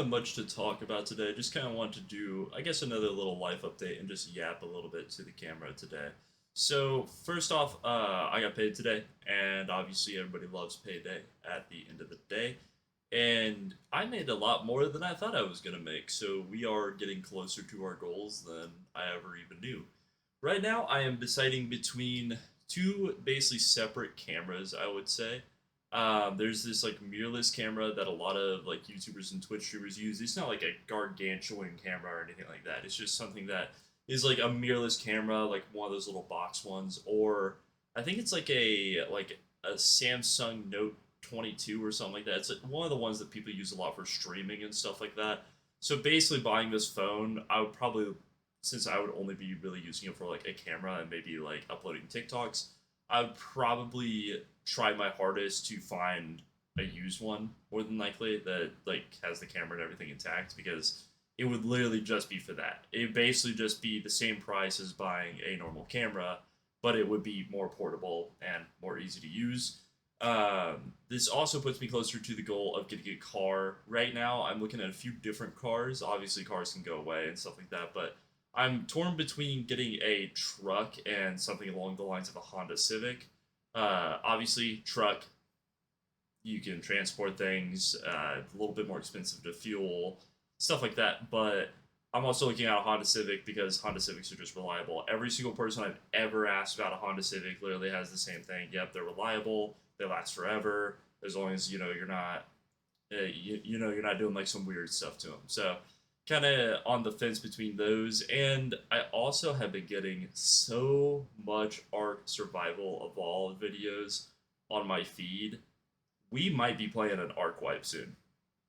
have much to talk about today. I just kind of want to do, I guess, another little life update and just yap a little bit to the camera today. So, first off, I got paid today, and obviously everybody loves payday at the end of the day. And I made a lot more than I thought I was going to make, so we are getting closer to our goals than I ever even knew. Right now, I am deciding between two basically separate cameras, I would say. There's this like mirrorless camera that a lot of like YouTubers and Twitch streamers use. It's not like a gargantuan camera or anything like that. It's just something that is like a mirrorless camera, like one of those little box ones, or I think it's like a Samsung Note 22 or something like that. It's like one of the ones that people use a lot for streaming and stuff like that. So basically, buying this phone, I would probably, since I would only be really using it for like a camera and maybe like uploading TikToks, I would probably try my hardest to find a used one more than likely that like has the camera and everything intact because it would literally just be for that. It would basically just be the same price as buying a normal camera, but it would be more portable and more easy to use. This also puts me closer to the goal of getting a car. Right now, I'm looking at a few different cars. Obviously, cars can go away and stuff like that, but I'm torn between getting a truck and something along the lines of a Honda Civic. Obviously, truck, you can transport things, a little bit more expensive to fuel, stuff like that. But I'm also looking at a Honda Civic because Honda Civics are just reliable. Every single person I've ever asked about a Honda Civic literally has the same thing. Yep, they're reliable. They last forever as long as you're not you're not doing like some weird stuff to them. So kind of on the fence between those, and I also have been getting so much Ark Survival Evolved videos on my feed. We might be playing an Ark wipe soon.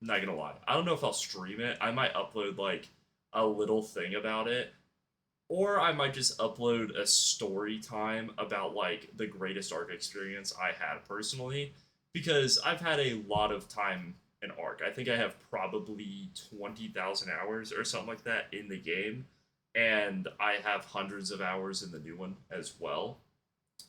Not gonna lie, I don't know if I'll stream it. I might upload like a little thing about it, or I might just upload a story time about like the greatest Ark experience I had personally, because I've had a lot of time in Ark. I think I have probably 20,000 hours or something like that in the game, and I have hundreds of hours in the new one as well.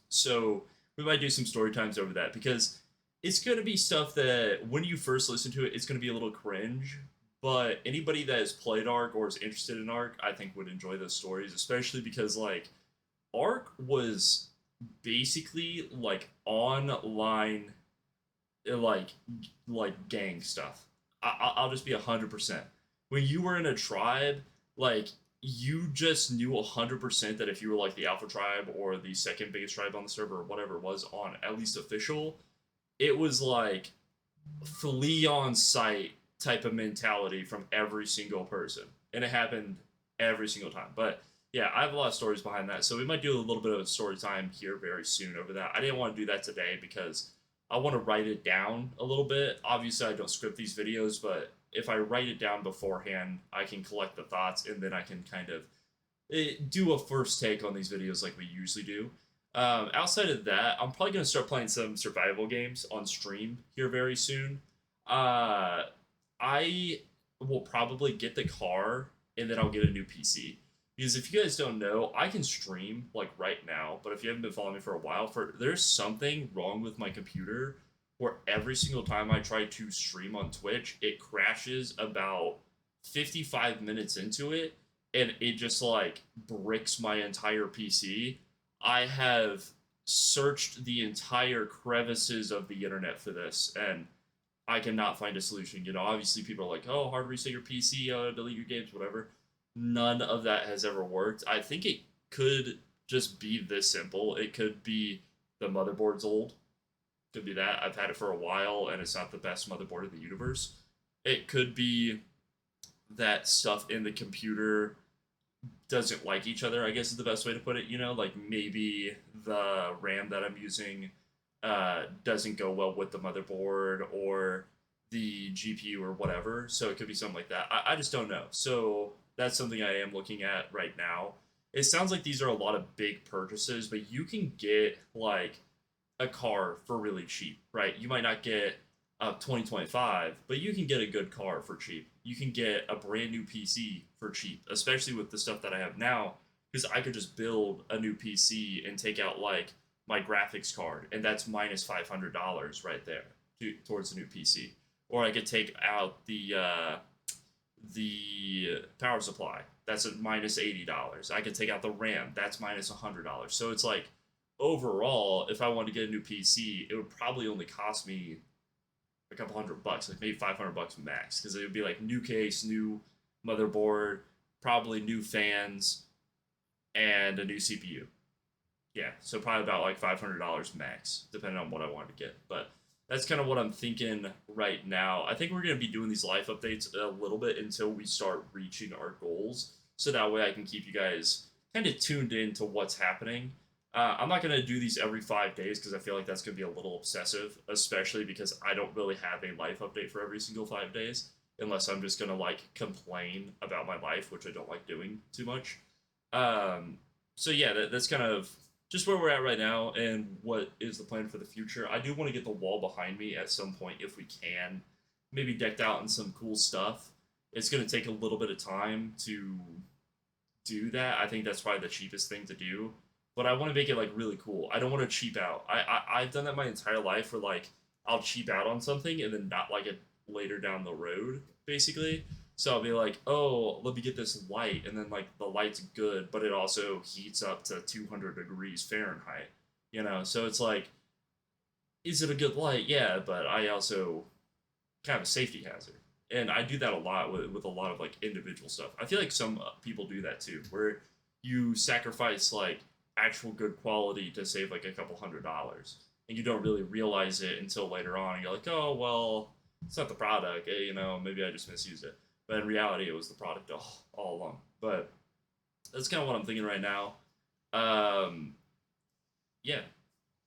So we might do some story times over that because it's going to be stuff that when you first listen to it, it's going to be a little cringe. But anybody that has played Ark or is interested in Ark, I think would enjoy those stories, especially because like Ark was basically like online like gang stuff. I'll just be 100%. When you were in a tribe, like you just knew 100% that if you were like the alpha tribe or the second biggest tribe on the server or whatever it was on at least official, it was like flee on sight type of mentality from every single person, and it happened every single time. But yeah, I have a lot of stories behind that, so we might do a little bit of a story time here very soon over that. I didn't want to do that today because I want to write it down a little bit. Obviously, I don't script these videos, but if I write it down beforehand, I can collect the thoughts and then I can kind of do a first take on these videos like we usually do. Outside of that, I'm probably going to start playing some survival games on stream here very soon. Uh, I will probably get the car and then I'll get a new PC. Because if you guys don't know, I can stream like right now, but if you haven't been following me for a while, there's something wrong with my computer where every single time I try to stream on Twitch, it crashes about 55 minutes into it and it just like bricks my entire PC. I have searched the entire crevices of the internet for this and I cannot find a solution. Obviously people are like, oh, hard to reset your PC, delete your games, whatever. None of that has ever worked. I think it could just be this simple. It could be the motherboard's old. Could be that. I've had it for a while and it's not the best motherboard in the universe. It could be that stuff in the computer doesn't like each other, I guess is the best way to put it. Like maybe the RAM that I'm using doesn't go well with the motherboard or the GPU or whatever. So it could be something like that. I just don't know. So that's something I am looking at right now. It sounds like these are a lot of big purchases, but you can get like a car for really cheap, right? You might not get a 2025, but you can get a good car for cheap. You can get a brand new PC for cheap, especially with the stuff that I have now, because I could just build a new PC and take out like my graphics card, and that's minus $500 right there towards a new PC. Or I could take out the the power supply. That's at minus $80. I could take out the RAM. That's minus $100. So it's like overall, if I wanted to get a new PC, it would probably only cost me a couple $100, like maybe $500 max, because it would be like new case, new motherboard, probably new fans, and a new CPU. Yeah, so probably about like $500 max, depending on what I wanted to get. But that's kind of what I'm thinking right now. I think we're going to be doing these life updates a little bit until we start reaching our goals. So that way I can keep you guys kind of tuned in to what's happening. I'm not going to do these every 5 days because I feel like that's going to be a little obsessive, especially because I don't really have a life update for every single 5 days, unless I'm just going to like complain about my life, which I don't like doing too much. Um, so yeah, that's kind of just where we're at right now and what is the plan for the future. I do want to get the wall behind me at some point if we can, maybe decked out in some cool stuff. It's going to take a little bit of time to do that. I think that's probably the cheapest thing to do, but I want to make it like really cool. I don't want to cheap out. I've done that my entire life where like I'll cheap out on something and then not like it later down the road, basically. So I'll be like, oh, let me get this light, and then like the light's good, but it also heats up to 200 degrees Fahrenheit. So it's like, is it a good light? Yeah, but I also kind of a safety hazard, and I do that a lot with a lot of like individual stuff. I feel like some people do that too, where you sacrifice like actual good quality to save like a couple $100, and you don't really realize it until later on. And you're like, oh well, it's not the product. Maybe I just misused it. But in reality, it was the product all along. But that's kind of what I'm thinking right now. Um, yeah,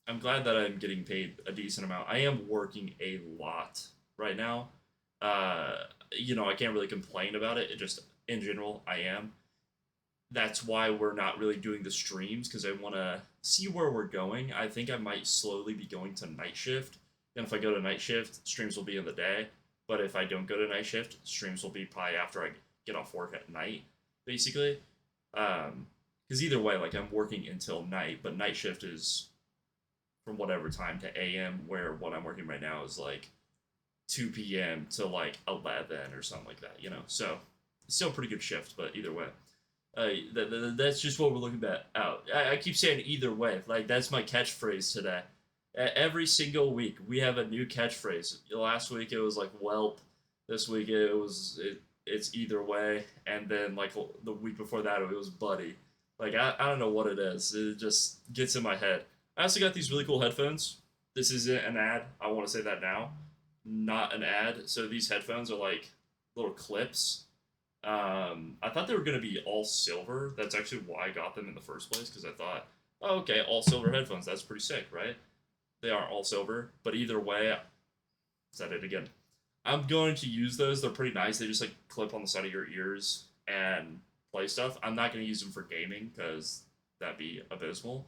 I'm glad that I'm getting paid a decent amount. I am working a lot right now. Uh, I can't really complain about it. It just, in general, I am. That's why we're not really doing the streams because I want to see where we're going. I think I might slowly be going to night shift. And if I go to night shift, streams will be in the day. But if I don't go to night shift, streams will be probably after I get off work at night, basically. Because either way, like I'm working until night, but night shift is from whatever time to AM, where what I'm working right now is like 2 p.m. to like 11 or something like that, So still a pretty good shift, but either way. That's just what we're looking at out. I keep saying either way. Like, that's my catchphrase today. Every single week, we have a new catchphrase. Last week, it was like whelp. This week, it's either way. And then, like, the week before that, it was buddy. Like, I don't know what it is. It just gets in my head. I also got these really cool headphones. This isn't an ad. I want to say that now. Not an ad. So these headphones are like little clips. I thought they were going to be all silver. That's actually why I got them in the first place, because I thought, oh, okay, all silver headphones. That's pretty sick, right? They aren't all silver, but either way, said it again. I'm going to use those. They're pretty nice. They just like clip on the side of your ears and play stuff. I'm not going to use them for gaming because that'd be abysmal.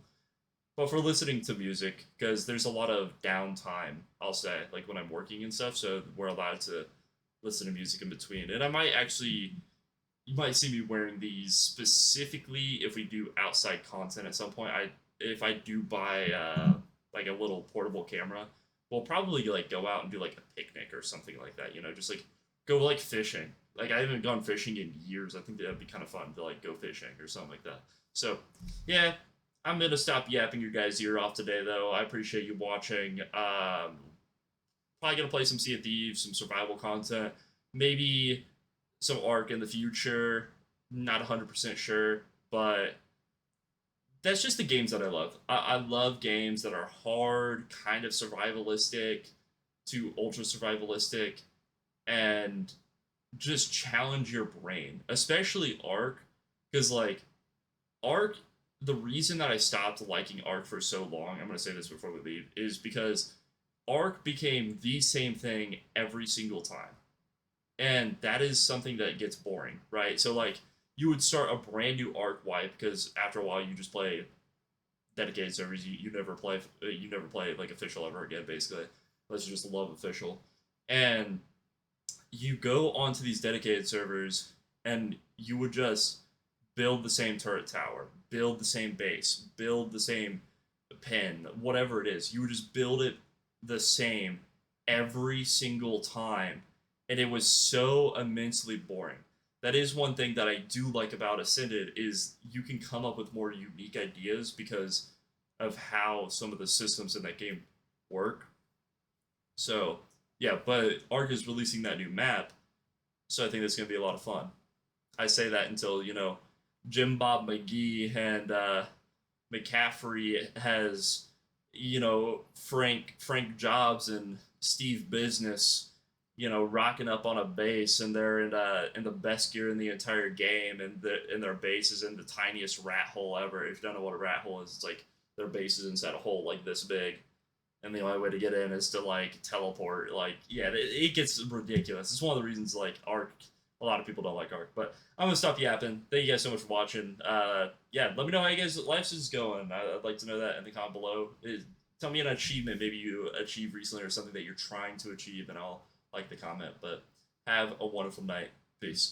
But for listening to music, because there's a lot of downtime, I'll say, like when I'm working and stuff, so we're allowed to listen to music in between. And I might actually, you might see me wearing these specifically if we do outside content at some point. If I do buy like a little portable camera, we'll probably like go out and do like a picnic or something like that. Just like go like fishing. Like I haven't gone fishing in years. I think that'd be kind of fun to like go fishing or something like that. So yeah, I'm gonna stop yapping your guys' ear off today, though. I appreciate you watching. Probably gonna play some Sea of Thieves, some survival content, maybe some Ark in the future. Not 100% sure, but that's just the games that I love. I love games that are hard, kind of survivalistic to ultra survivalistic, and just challenge your brain, especially Ark, because like Ark. The reason that I stopped liking Ark for so long, I'm gonna say this before we leave, is because Ark became the same thing every single time. And that is something that gets boring, right? So like you would start a brand new Ark wipe because after a while you just play dedicated servers. You never play like official ever again, basically. Unless you just love official. And you go onto these dedicated servers and you would just build the same turret tower, build the same base, build the same pen, whatever it is. You would just build it the same every single time. and it was so immensely boring. That is one thing that I do like about Ascended is you can come up with more unique ideas because of how some of the systems in that game work. So yeah, but Ark is releasing that new map, so I think that's gonna be a lot of fun. I say that until Jim Bob McGee and McCaffrey has Frank Jobs and Steve Business rocking up on a base, and they're in the best gear in the entire game, and their base is in the tiniest rat hole ever. If you don't know what a rat hole is, it's like their base is inside a hole like this big, and the only way to get in is to like teleport. Like, yeah, it gets ridiculous. It's one of the reasons like Ark. A lot of people don't like Ark, but I'm gonna stop yapping. Thank you guys so much for watching. Yeah, let me know how you guys' lives is going. I'd like to know that in the comment below. Tell me an achievement maybe you achieved recently or something that you're trying to achieve, and I'll like the comment. But have a wonderful night. Peace.